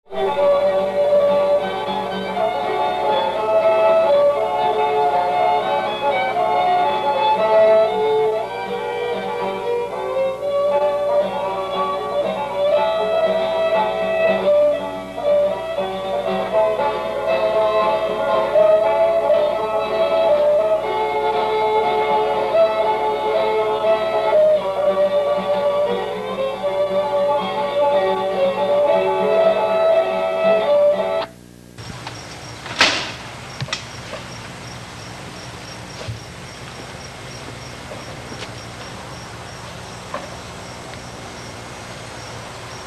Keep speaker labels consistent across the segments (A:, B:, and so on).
A: You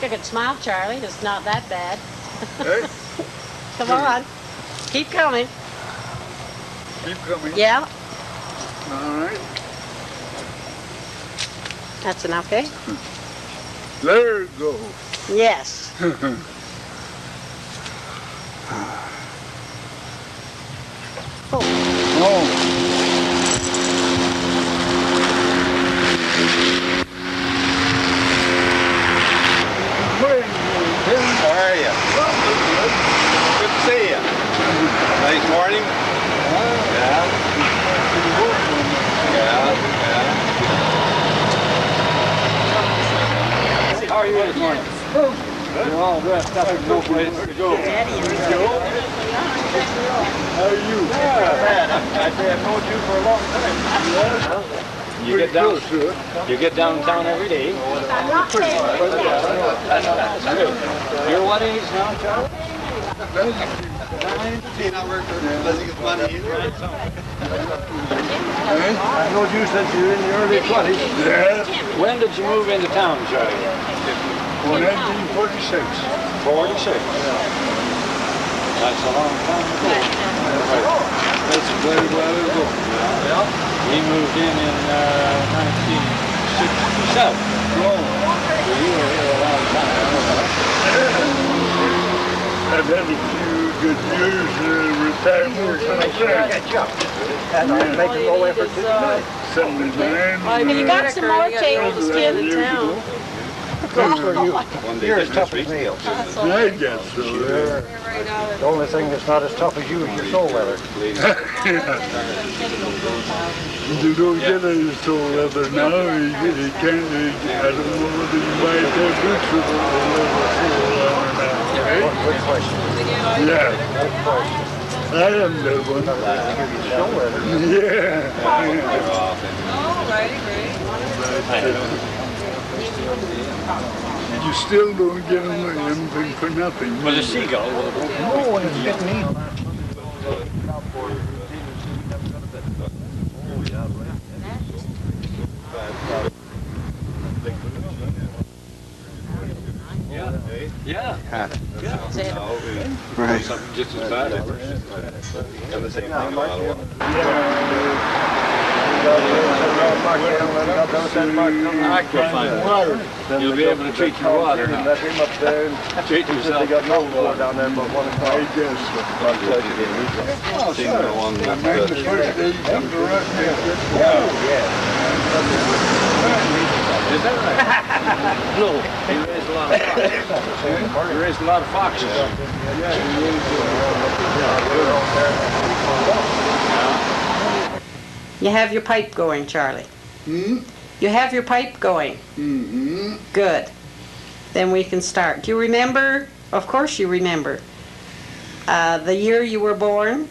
A: can smile, Charlie. It's not that bad.
B: Hey?
A: Come on. Keep coming.
B: Keep coming.
A: Yeah.
B: All right.
A: That's enough, eh?
B: There it goes.
A: Yes.
B: Oh.
C: How are you? Good to see you. Nice morning. Yeah. How are you this morning? You're all dressed up and no place to go. How are you? Man, I've known you for a long time. You get downtown every day. That's good. You're what age now, Charlie? 19. Doesn't get money either. I know you since you're in the early 20s.
B: Yeah.
C: When did you move into town, Charlie?
B: 1946.
C: 46. That's a long time ago.
B: That's very well ago.
C: We moved in 1967.
B: Oh.
C: So you were here a long time.
B: I've had a few good years retirement.
C: And make a low effort tonight.
B: 79.
A: Have you got some more tables still in town?
C: You're as tough as nails.
B: I guess so. Yeah.
C: The only thing that's not as tough as you is your soul leather.
B: You don't get any soul leather now. You can't. I don't know whether you might have boots with a leather soul leather now. Right?
C: Good question.
B: Yeah.
C: Good question.
B: I am that one.
C: Soul leather.
B: Yeah. You still don't get anything for nothing.
C: But a seagull with a boat. No, and it's getting neat. Yeah.
B: Right.
C: Something just as bad. And the same thing in Ottawa. You'll be able to treat your water now.
D: Let him up there and
C: Treat yourself.
D: they got no water down there but 1 o'clock.
B: I guess so.
C: Oh,
B: I mean, the first day you come to rock me.
C: Is that right? No. You raised a lot of foxes. You raised a lot of foxes.
A: You have your pipe going, Charlie.
B: Hmm?
A: You have your pipe going.
B: Mm-hmm.
A: Good. Then we can start. Do you remember? Of course you remember. The year you were born?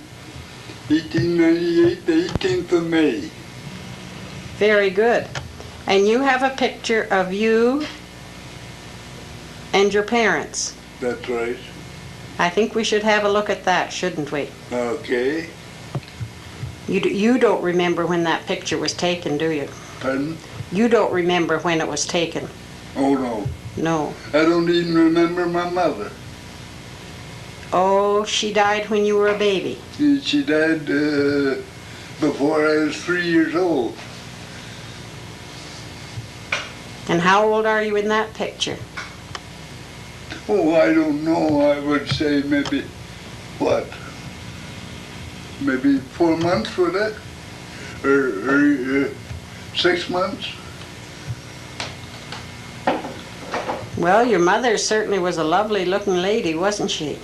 B: 1898, the 18th of May.
A: Very good. And you have a picture of you and your parents.
B: That's right.
A: I think we should have a look at that, shouldn't we?
B: Okay.
A: You don't remember when that picture was taken, do you?
B: Pardon?
A: You don't remember when it was taken.
B: Oh, no.
A: No.
B: I don't even remember my mother.
A: Oh, she died when you were a baby.
B: She died before I was 3 years old.
A: And how old are you in that picture?
B: Oh, I don't know. I would say maybe, what? Maybe 4 months for that? Or 6 months?
A: Well, your mother certainly was a lovely looking lady, wasn't she?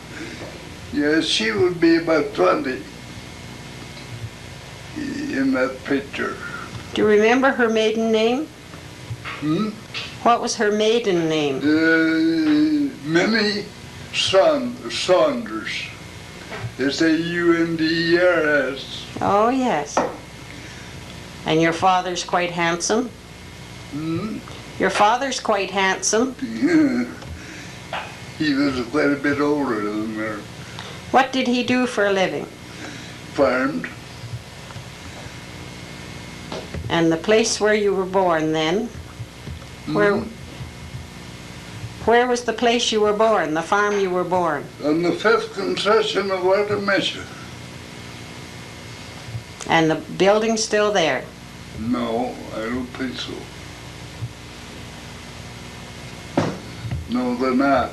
B: Yes, she would be about 20 in that picture.
A: Do you remember her maiden name?
B: Hmm?
A: What was her maiden name?
B: Minnie Saunders. Saunders.
A: Oh, yes. And your father's quite handsome?
B: Hmm?
A: Your father's quite handsome.
B: He was quite a bit older than her.
A: What did he do for a living?
B: Farmed.
A: And the place where you were born then? Where was the place you were born, the farm you were born?
B: On the 5th concession of Artemisia.
A: And the building's still there?
B: No, I don't think so. No, they're not.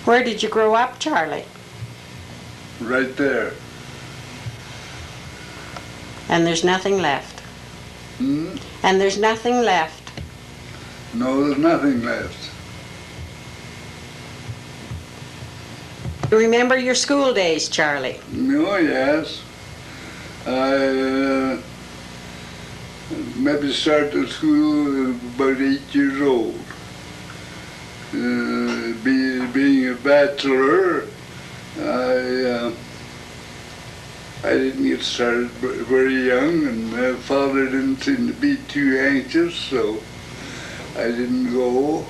A: Where did you grow up, Charlie?
B: Right there.
A: And there's nothing left?
B: Hmm?
A: And there's nothing left?
B: No, there's nothing left.
A: You remember your school days, Charlie?
B: Oh, yes. I maybe started school at about 8 years old. Being a bachelor, I didn't get started very young, and my father didn't seem to be too anxious, so I didn't go.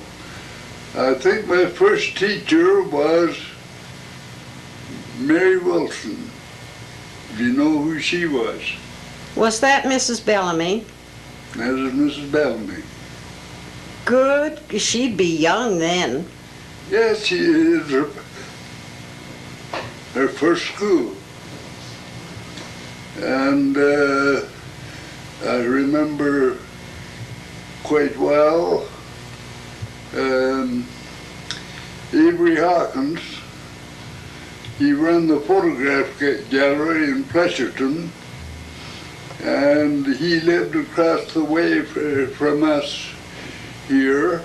B: I think my first teacher was Mary Wilson. Do you know who she was?
A: Was that Mrs. Bellamy?
B: That was Mrs. Bellamy.
A: Good. She'd be young then.
B: Yes, she is her first school. And I remember quite well Avery Hawkins. He ran the photograph gallery in Pleaserton, and he lived across the way from us here.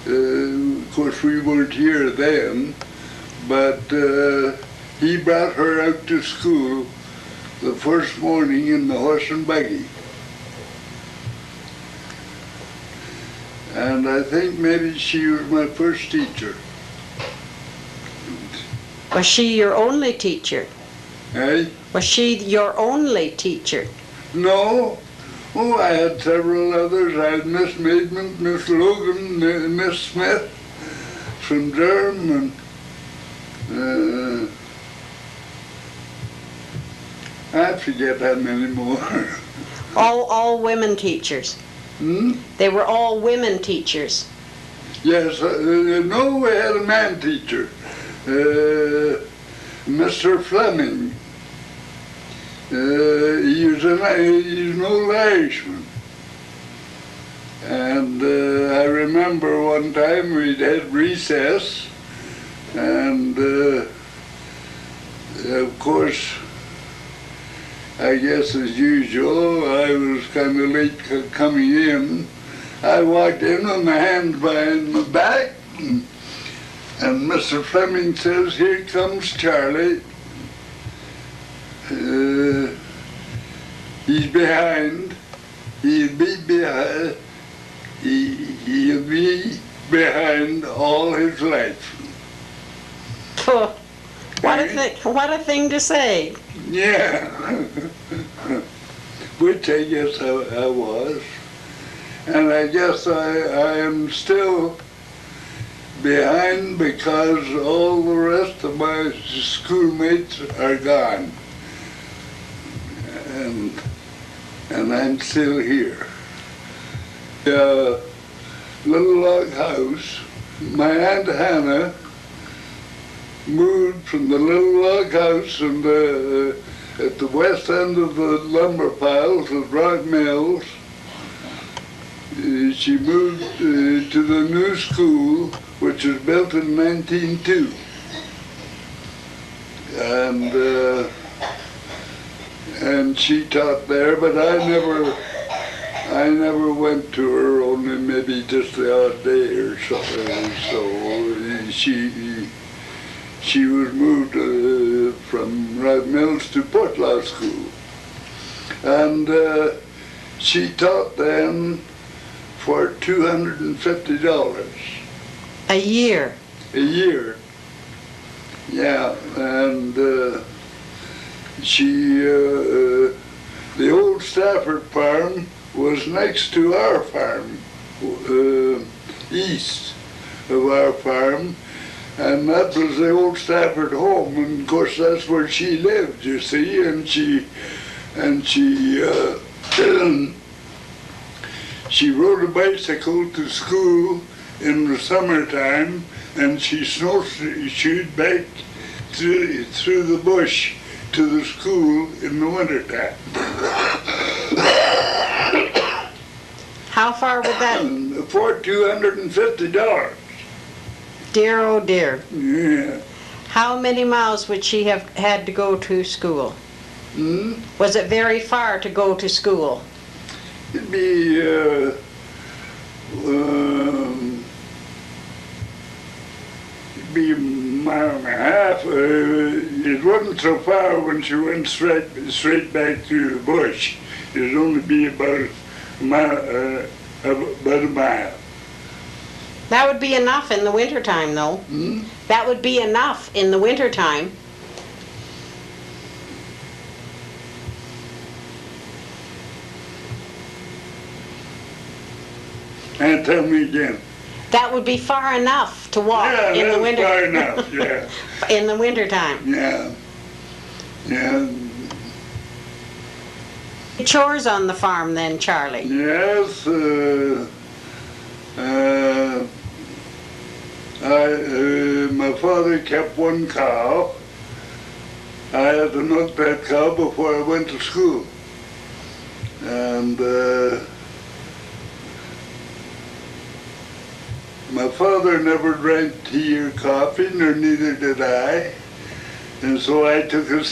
B: Of course, we weren't here then, but he brought her out to school the first morning in the horse and buggy. And I think maybe she was my first teacher.
A: Was she your only teacher?
B: Eh?
A: Was she your only teacher?
B: No. Oh, I had several others. I had Miss Maidment, Miss Logan, Miss Smith from Durham, and I forget how many more.
A: All women teachers?
B: Hmm?
A: They were all women teachers?
B: Yes, no, we had a man teacher, Mr. Fleming. He's an old Irishman. And I remember one time we'd had recess, and of course, I guess as usual, I was kind of late coming in. I walked in with my hands behind my back, and Mr. Fleming says, "Here comes Charlie. He's behind. He'll be behind. He'll be behind all his life."
A: What a thing to say.
B: Yeah. Which I guess I was. And I guess I am still behind because all the rest of my schoolmates are gone. And I'm still here. The little log house, my Aunt Hannah moved from the little log house at the west end of the lumber piles at Rock Mills. She moved to the new school, which was built in 1902. And she taught there, but I I never went to her, only maybe just the odd day or so. She was moved from Red Mills to Portlaw School. And she taught then for $250.
A: A year?
B: A year. Yeah, and the old Stafford farm was next to our farm, east of our farm, and that was the old Stafford home, and of course that's where she lived, you see, and she she rode a bicycle to school in the summertime, and she snowshoed back through the bush to the school in the wintertime.
A: How far would that?
B: For $250.
A: Dear, oh dear.
B: Yeah.
A: How many miles would she have had to go to school? Was it very far to go to school?
B: It'd be a mile and a half. It wasn't so far when she went straight back through the bush. It'd only be about a mile.
A: That would be enough in the wintertime, though. That would be enough in the wintertime.
B: And tell me again.
A: That would be far enough to walk in the winter.
B: Far enough, yeah.
A: In the wintertime.
B: Yeah. Yeah.
A: Chores on the farm then, Charlie?
B: Yes. My father kept one cow. I had to milk that cow before I went to school. And my father never drank tea or coffee, nor neither did I. And so I took a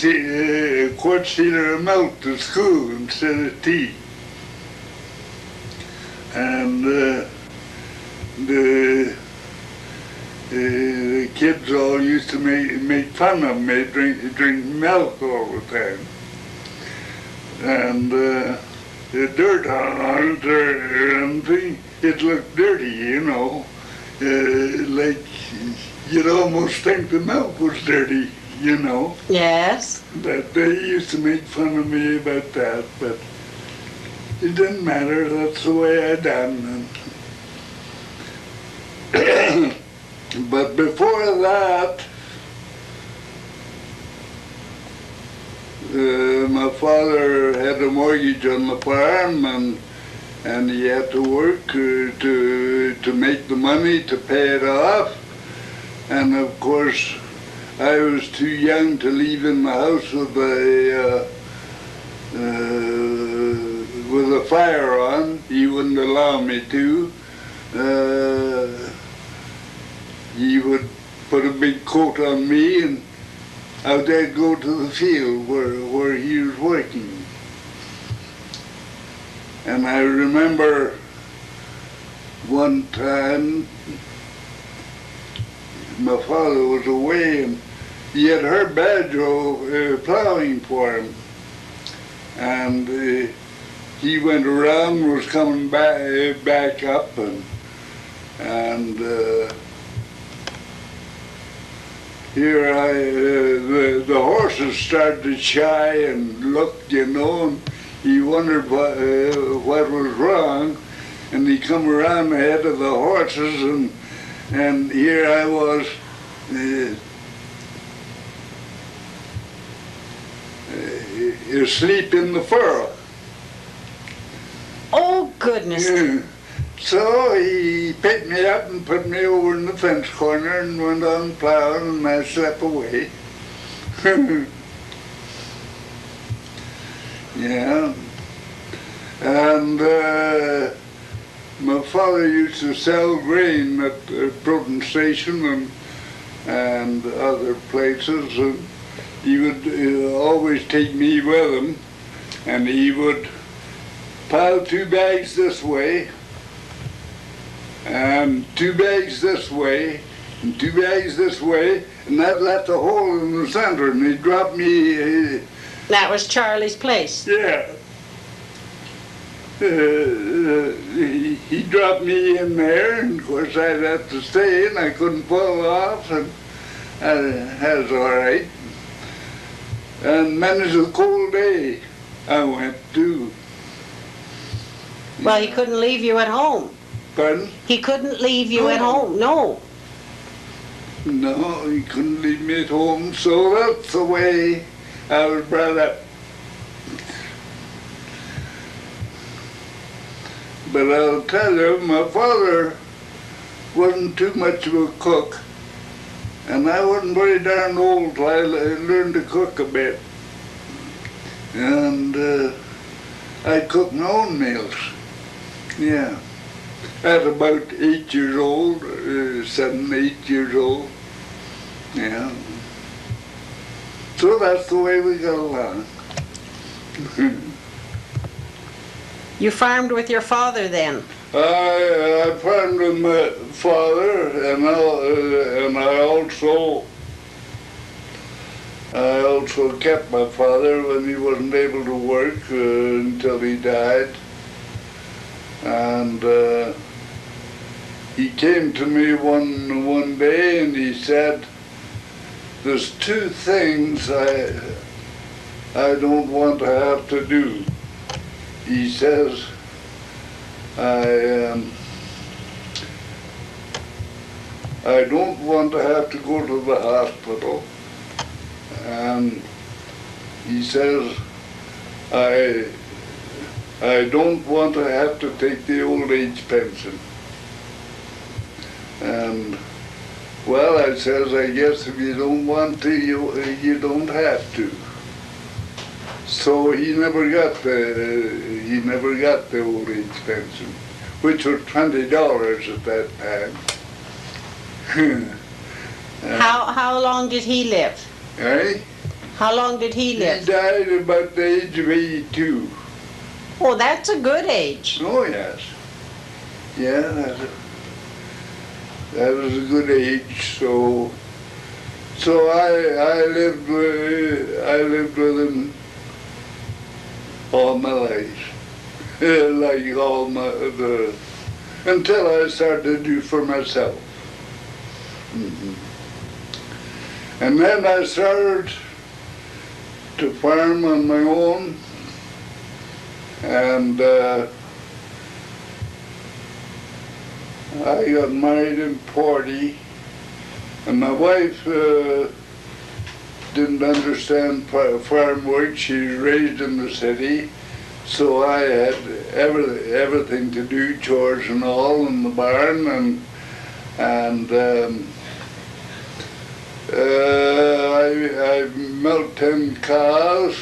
B: quart sealer of milk to school instead of tea. And the kids all used to make fun of me, drink milk all the time. And the dirt on it or anything, it looked dirty, you know. Like you'd almost think the milk was dirty, you know.
A: Yes.
B: But they used to make fun of me about that, but it didn't matter. That's the way I done. But before that, my father had a mortgage on the farm, and he had to work to make the money to pay it off. And of course, I was too young to leave in the house with a fire on. He wouldn't allow me to. He would put a big coat on me, and out I'd go to the field where he was working. And I remember one time my father was away, and he had heard Badger plowing for him. And he went around, was coming back up, and here the horses started to shy and looked, you know, and he wondered what was wrong, and he come around ahead of the horses, and here I was asleep in the furrow.
A: Oh, goodness.
B: Yeah. So he picked me up and put me over in the fence corner and went on plowing, and I slept away. Yeah. And my father used to sell grain at the Proton Station and other places, and he would always take me with him, and he would pile 2 bags this way, and 2 bags this way, and 2 bags this way, and that left a hole in the center, and he dropped me.
A: That was Charlie's place.
B: Yeah. He dropped me in there, and of course I'd have to stay, and I couldn't fall off, and that was all right. And many's a cold day I went to.
A: Well, he couldn't leave you at home.
B: Pardon?
A: He couldn't leave you at home, no.
B: No, he couldn't leave me at home, so that's the way I was brought up. But I'll tell you, my father wasn't too much of a cook, and I wasn't very darn old till I learned to cook a bit. And I cooked my own meals, yeah. At about 8 years old, 7, 8 years old, yeah. So that's the way we got along.
A: You farmed with your father then?
B: I farmed with my father, and I also kept my father when he wasn't able to work until he died. And he came to me one day and he said, "There's 2 things I don't want to have to do." He says, I don't want to have to go to the hospital, and he says, I don't want to have to take the old age pension. And well, I says, I guess if you don't want to, you don't have to. So he never got the old age pension, which was $20 at that time.
A: How long did he live?
B: Eh?
A: How long did he live?
B: He died about the age of 82.
A: Oh, that's a good age.
B: Oh yes, yeah, that was a good age. So I lived with him all my life, like until I started to do for myself. Mm-hmm. And then I started to farm on my own, and I got married in 40, and my wife didn't understand farm work. She was raised in the city, so I had everything to do, chores and all in the barn, and I milked 10 cows.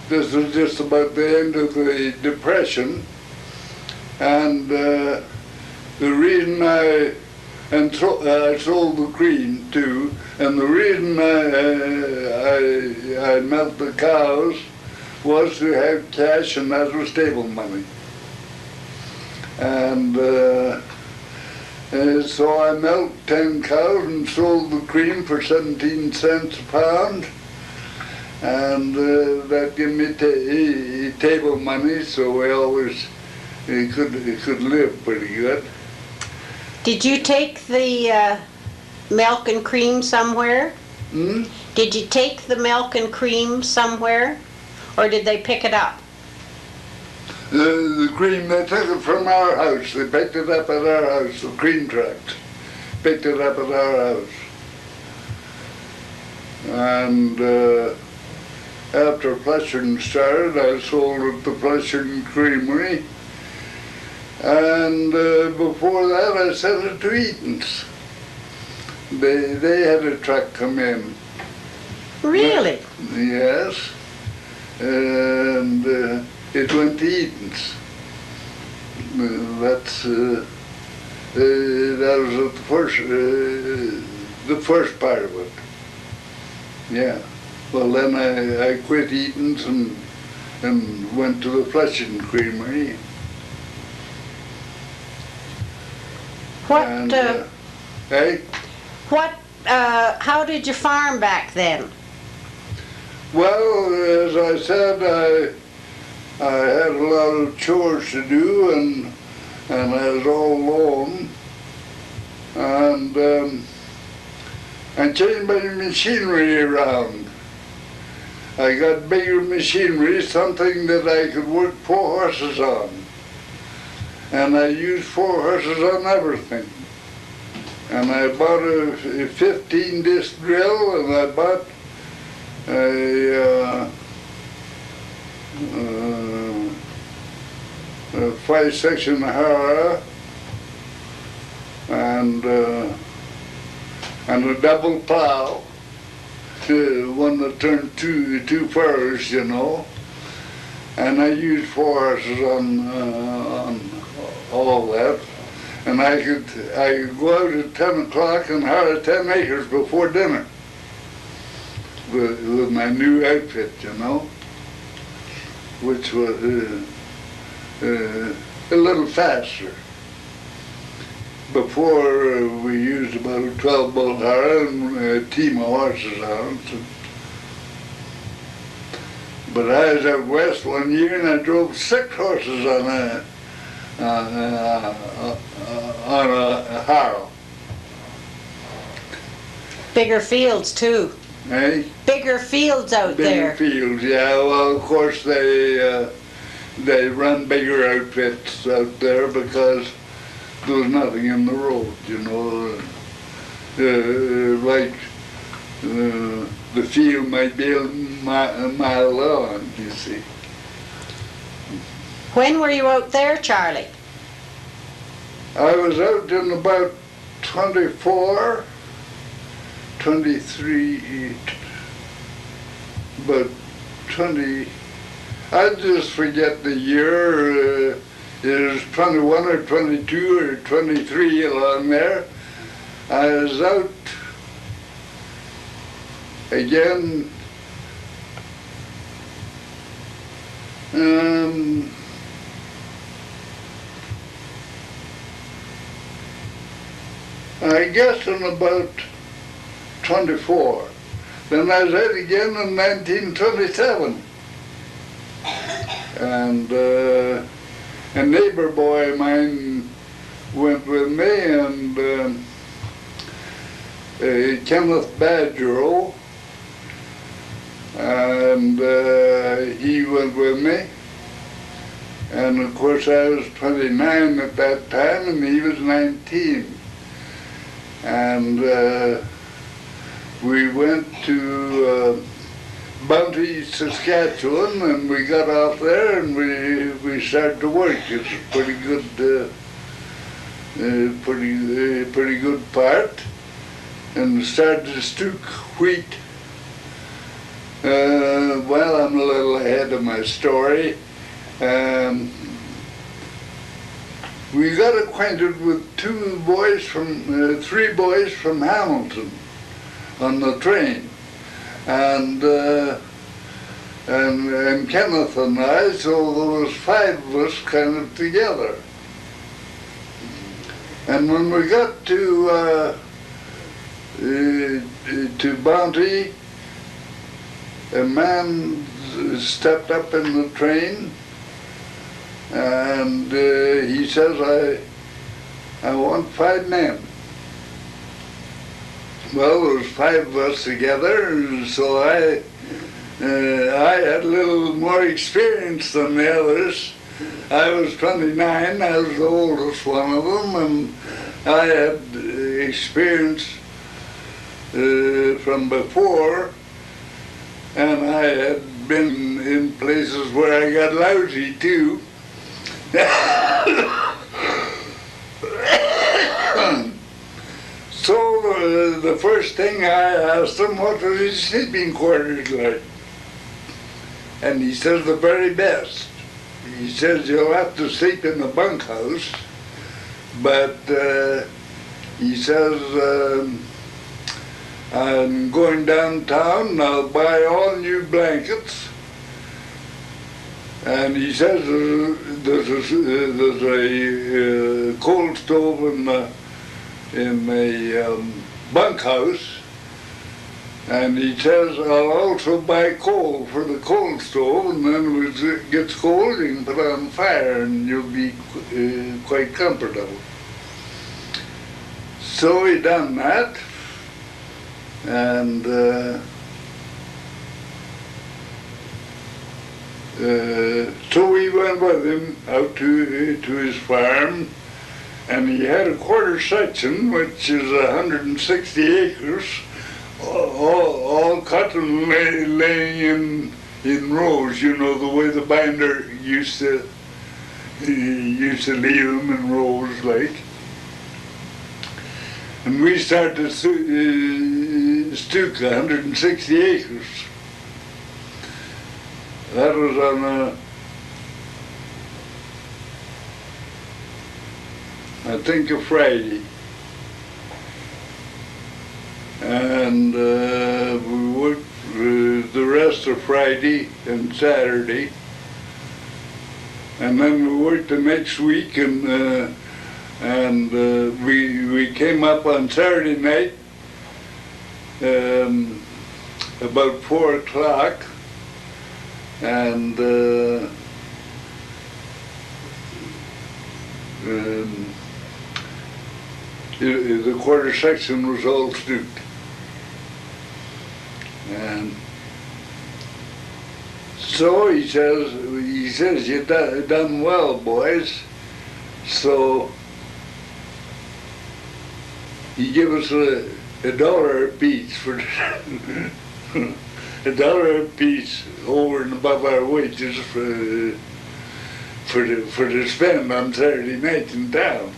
B: This was just about the end of the Depression, and the reason I sold the cream too, and the reason I milked the cows was to have cash, and that was stable money. And so I milked 10 cows and sold the cream for 17 cents a pound, and that gave me table money, so we always could live pretty good.
A: Did you take the milk and cream somewhere?
B: Hmm?
A: Did you take the milk and cream somewhere, or did they pick it up?
B: The cream, they took it from our house. They picked it up at our house, the cream trucks. Picked it up at our house. And after Flushing started, I sold at the Flushing Creamery. And before that, I sent it to Eaton's. They had a truck come in.
A: Really?
B: Yes. And it went to Eaton's. That was the first part of it. Yeah. Well, then I quit Eaton's and and went to the Flushing Creamery.
A: What,
B: And, hey?
A: how did you farm back then?
B: Well, as I said, I had a lot of chores to do, and I was all alone. And I changed my machinery around. I got bigger machinery, something that I could work 4 horses on. And I used 4 horses on everything. And I bought a 15-disc drill, and I bought a 5-section harrow and a double plow, one that turned two furrows, you know. And I used 4 horses on all that. And I could go out at 10 o'clock and harrow 10 acres before dinner with my new outfit, you know, which was a little faster. Before we used about a 12-bolt harrow and a team of horses on it. But I was out west one year and I drove 6 horses on a harrow.
A: Bigger fields too.
B: Eh?
A: Bigger fields out there.
B: Bigger fields, yeah. Well, of course they run bigger outfits out there because there was nothing in the road, you know. The field might be a mile long, you see.
A: When were you out there, Charlie?
B: I was out in about 24, 23, but 20, I just forget the year. It was 21 or 22 or 23 along there. I was out again I guess in about 24. Then I was out again in 1927. And a neighbor boy of mine went with me, and Kenneth Badgero, and he went with me. And of course I was 29 at that time and he was 19. And we went to Bounty, Saskatchewan, and we got off there and we started to work. It's a pretty good part, and started to stook wheat. Well, I'm a little ahead of my story. We got acquainted with 3 boys from Hamilton on the train. And Kenneth and I, so there was 5 of us kind of together. And when we got to Bounty, a man stepped up in the train, and he says, I want 5 men. Well, there was 5 of us together, and so I had a little more experience than the others. I was 29, I was the oldest one of them, and I had experience from before, and I had been in places where I got lousy too. So the first thing I asked him, what was his sleeping quarters like? And he says, the very best. He says, you'll have to sleep in the bunkhouse, but he says, I'm going downtown and I'll buy all new blankets, And he says there's a coal stove in a bunkhouse, and he says, I'll also buy coal for the coal stove, and then when it gets cold, you can put it on fire, and you'll be quite comfortable. So he done that, and so we went with him out to his farm, and he had a quarter section, which is 160 acres, all cut and laying in rows. You know, the way the binder used to leave them in rows, like. And we started to stook 160 acres. That was on I think a Friday. And we worked the rest of Friday and Saturday. And then we worked the next week, and we came up on Saturday night about 4 o'clock, and the quarter section was all stooked. And so he says, you done well, boys. So he gave us $1 apiece for $1 apiece over and above our wages for the spend on Saturday night in town.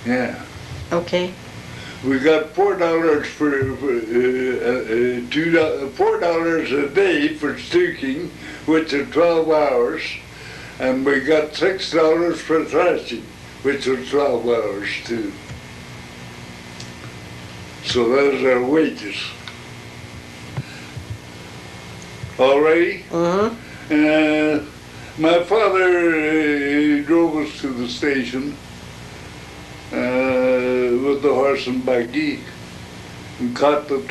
B: Yeah.
A: Okay.
B: We got $4 for $4 a day for stooking, which is 12 hours, and we got $6 for thrashing, which was 12 hours too. So that was our wages. All right?
A: Uh-huh.
B: My father drove us to the station with the horse and buggy, and caught the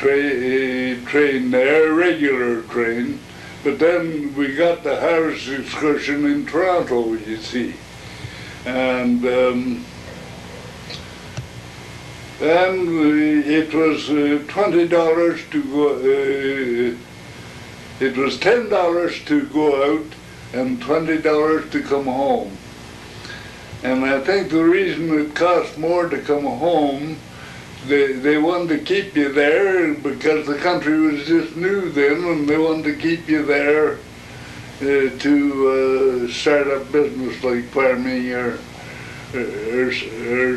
B: train there, a regular train. But then we got the harvest excursion in Toronto, you see. And it was $20 to go, it was $10 to go out and $20 to come home. And I think the reason it cost more to come home, they wanted to keep you there because the country was just new then, and they wanted to keep you there to start up business like farming or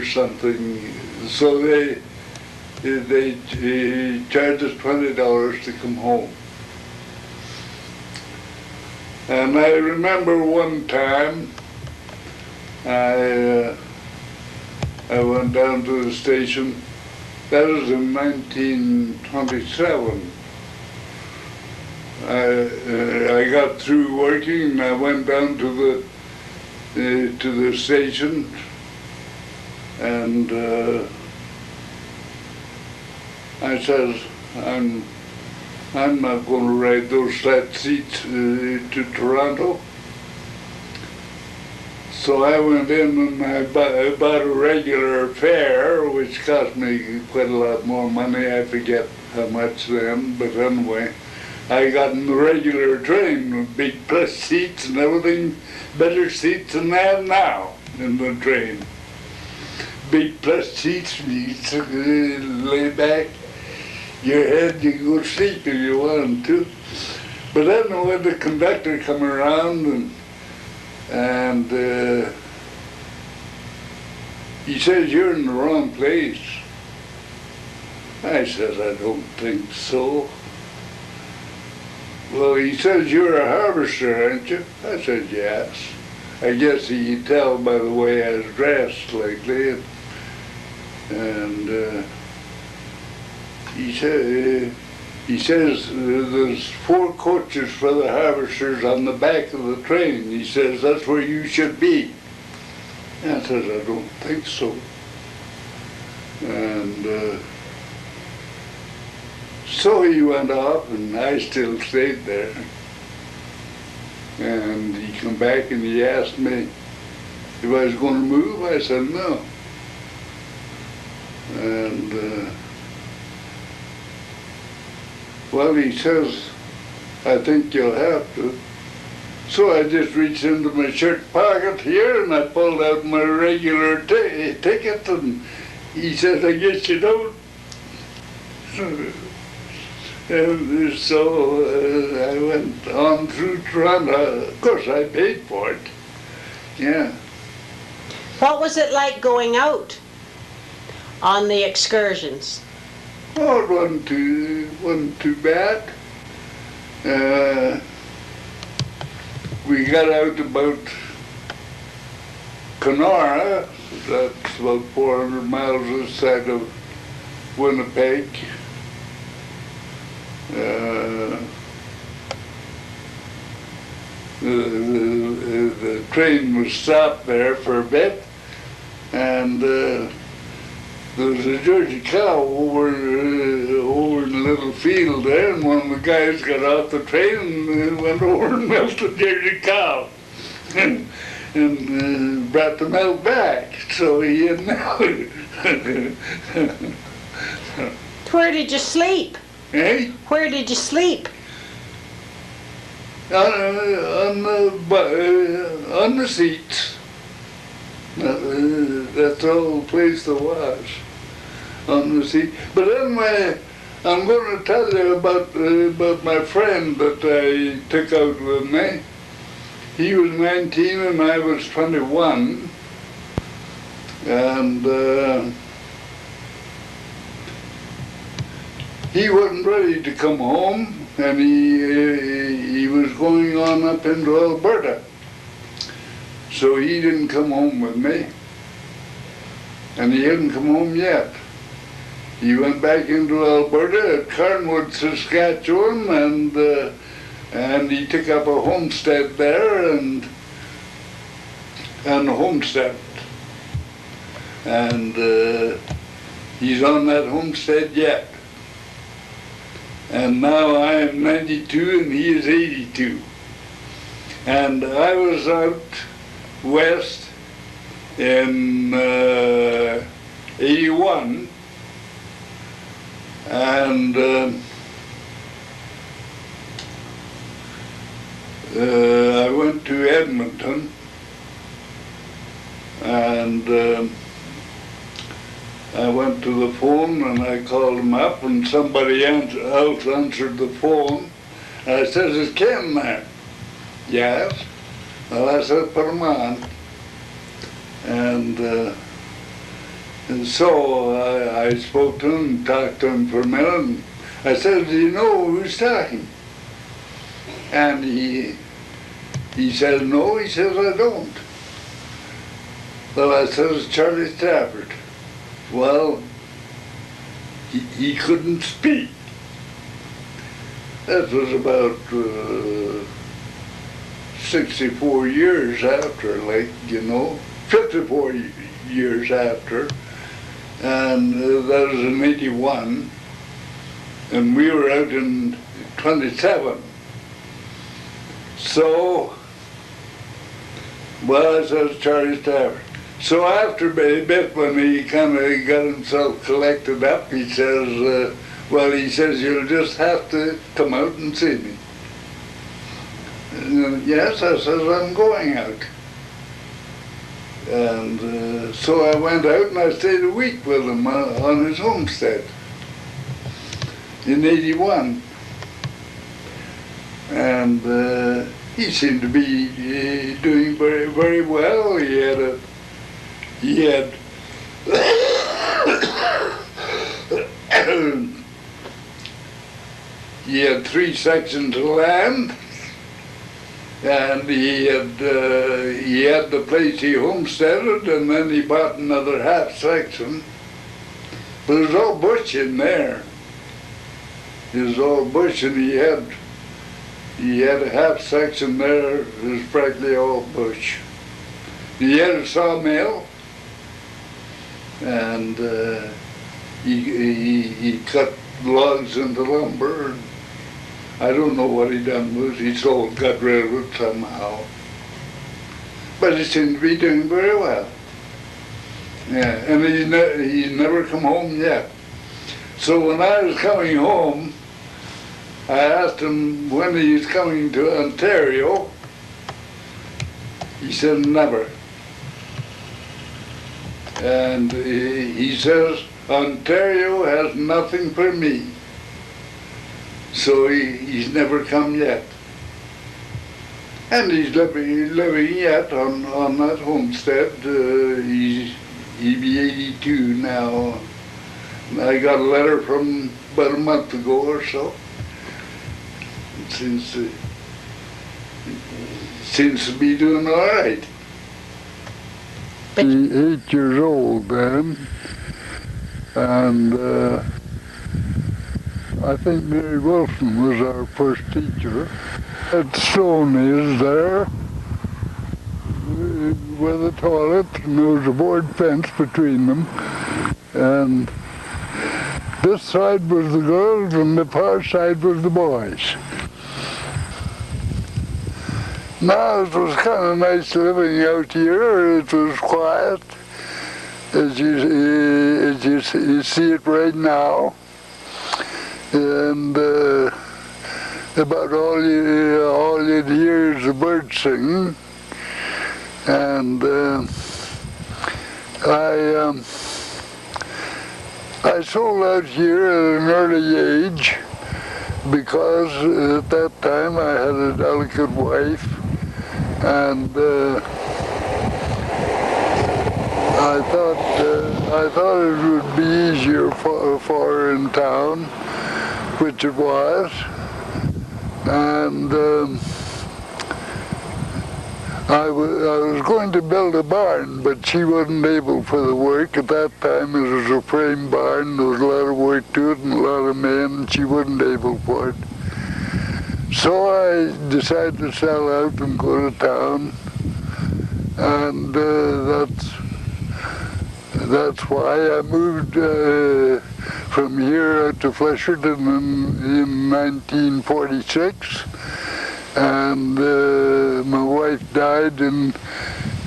B: something. So they charged us $20 to come home. And I remember one time I went down to the station. That was in 1927. I got through working and I went down to the station, and I says, I'm not going to ride those flat seats to Toronto. So I went in and I bought a regular fare, which cost me quite a lot more money. I forget how much then, but anyway, I got in the regular train with big plush seats and everything, better seats than I have now in the train. Big plush seats, you lay back your head, you can go to sleep if you want to. But then when the conductor come around and he says, you're in the wrong place. I says, I don't think so. Well, he says, you're a harvester, aren't you? I said, yes. I guess he could tell by the way I was dressed lately. And he he says, there's 4 coaches for the harvesters on the back of the train. He says, that's where you should be. And I says, I don't think so. And so he went off, and I still stayed there. And he come back and he asked me if I was going to move. I said no. And well, he says, I think you'll have to. So I just reached into my shirt pocket here and I pulled out my regular ticket, and he says, I guess you don't. And so I went on through Toronto. Of course, I paid for it. Yeah.
A: What was it like going out on the excursions?
B: Oh, it wasn't too bad. We got out about Kenora. That's about 400 miles outside of Winnipeg. The train was stopped there for a bit, and there was a Jersey cow over in a little field there, and one of the guys got off the train and went over and milked the Jersey cow and brought the milk back. So he had milk.
A: Where did you sleep?
B: Eh?
A: Where did you sleep?
B: On the seats. That's all the place there was, on the seat. But anyway, I'm going to tell you about my friend that I took out with me. He was 19 and I was 21. And he wasn't ready to come home, and he was going on up into Alberta. So he didn't come home with me, and he hadn't come home yet. He went back into Alberta at Carnwood, Saskatchewan, and he took up a homestead there and homesteaded. And he's on that homestead yet. And now I am 92 and he is 82. And I was out west in 81, and I went to Edmonton, and I went to the phone and I called him up, and somebody else answered the phone. I said, "Is Ken there?" "Yes." Well, I said, "Put him on." And so I spoke to him, talked to him for a minute, and I said, "Do you know who's talking?" And he said, "No," he says, "I don't." Well, I said, "It's Charlie Stafford." Well, he couldn't speak. That was about 64 years after, 54 years after, and that was in 81, and we were out in 27. So, well, I said, "Charlie Stafford." So after a bit, when he kind of got himself collected up, he says, he says, "You'll just have to come out and see me." And, yes, I says, "I'm going out." And so I went out and I stayed a week with him on his homestead in 81. And he seemed to be doing very, very well. He had he had 3 sections of land, and he had the place he homesteaded, and then he bought another half section. But it was all bush in there. is all bush, and he had a half section there that was practically all bush. He had a sawmill, and he cut logs into lumber. I don't know what he done with it. He got rid of it somehow. But he seemed to be doing very well. Yeah, and he's never come home yet. So when I was coming home, I asked him when he's coming to Ontario. He said never. And he says, Ontario has nothing for me. So he's never come yet. And he's living yet on that homestead. He'd be 82 now. I got a letter from about a month ago or so. It seems to be doing all right. He's 8 years old then, and I think Mary Wilson was our first teacher. That stone is there with a toilet, and there was a board fence between them, and this side was the girls and the far side was the boys. Now it was kind of nice living out here. It was quiet, as you see it right now, and about all you'd hear is the birds singing. And I sold out here at an early age because at that time I had a delicate wife, and I thought it would be easier for her in town, which it was, and I was going to build a barn, but she wasn't able for the work. At that time it was a frame barn, there was a lot of work to it and a lot of men, and she wasn't able for it. So I decided to sell out and go to town, and that's why I moved from here out to Flesherton in 1946. And my wife died in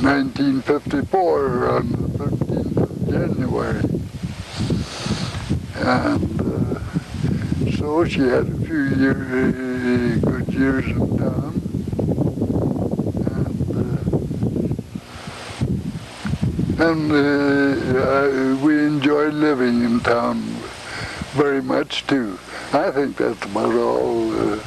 B: 1954 on the 13th of January. And so she had a few good years in town. And we enjoyed living in town very much too. I think that's about all.